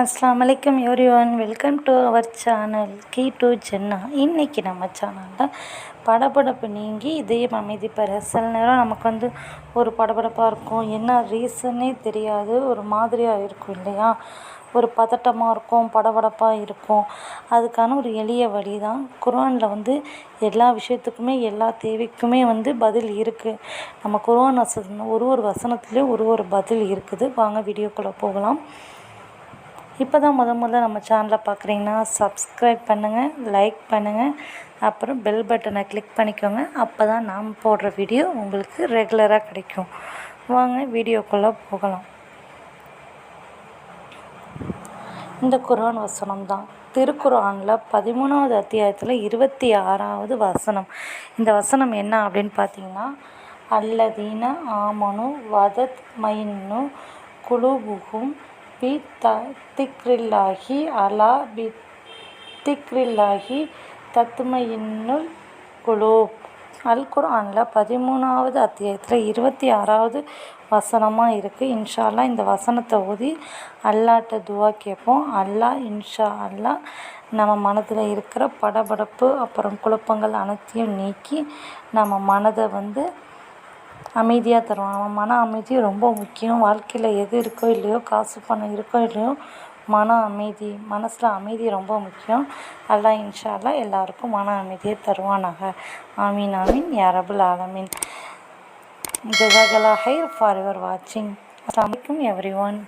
அஸ்ஸலாமு அலைக்கும் everyone, welcome to our channel key to Jannah. இன்றைக்கி நம்ம சேனலில் படபடப்பு நீங்கி இதயம் அமைதி பெற. சில நேரம் நமக்கு ஒரு படபடப்பாக இருக்கும், என்ன ரீசன்னே தெரியாது, ஒரு மாதிரியாக இருக்கும் இல்லையா, ஒரு பதட்டமாக இருக்கும், படபடப்பாக இருக்கும். அதுக்கான ஒரு எளிய வழி தான் குர்ஆனில் எல்லா விஷயத்துக்குமே எல்லா தேவைக்குமே பதில் இருக்குது. நம்ம குர்ஆன் ஒரு வசனத்துலேயும் ஒரு பதில் இருக்குது. வாங்க வீடியோக்குள்ளே போகலாம். இப்போ தான் முதல்ல நம்ம சேனலை பார்க்குறீங்கன்னா சப்ஸ்கிரைப் பண்ணுங்கள், லைக் பண்ணுங்கள், அப்புறம் பெல் பட்டனை கிளிக் பண்ணிக்கோங்க. அப்போ தான் நாம் போடுற வீடியோ உங்களுக்கு ரெகுலராக கிடைக்கும். வாங்க வீடியோக்குள்ளே போகலாம். இந்த குர்ஆன் வசனம் தான் திருக்குர்ஆனில் 13வது அத்தியாயத்தில் 26வது வசனம். இந்த வசனம் என்ன அப்படின்னு பார்த்தீங்கன்னா, அல்லதீன ஆமனு வதத் மைன்னு குலூபுஹும் பி திக்ரில்லாஹி அலா பி திக்ரில்லாஹி தத்மஇன்னுல் குலூப். அல் குர்ஆனில் 13வது அத்தியாயத்தில் 26வது வசனமாக இருக்குது. இன்ஷா அல்லாஹ் இந்த வசனத்தை ஓதி அல்லாஹ்ட்ட துவா கேட்போம். அல்லாஹ் இன்ஷா அல்லாஹ் நம்ம மனதில் இருக்கிற படபடப்பு அப்புறம் குழப்பங்கள் அனைத்தையும் நீக்கி நம்ம மனதை அமைதியாக தருவோம். நம்ம மன அமைதி ரொம்ப முக்கியம். வாழ்க்கையில் எது இருக்கோ இல்லையோ, காசு பணம் இருக்கோ இல்லையோ, மன அமைதி, மனசில் அமைதி ரொம்ப முக்கியம். அல்லாஹ் இன்ஷா அல்லாஹ் எல்லாருக்கும் மன அமைதியை தருவானாக. ஆமீன் ஆமீன் யா ரப்பல் ஆலமீன். ஜஸாக்கல்லாஹ் ஹைர் ஃபார் யுவர் வாட்சிங். அஸ்ஸலாமு அலைக்கும் எவ்ரிவன்.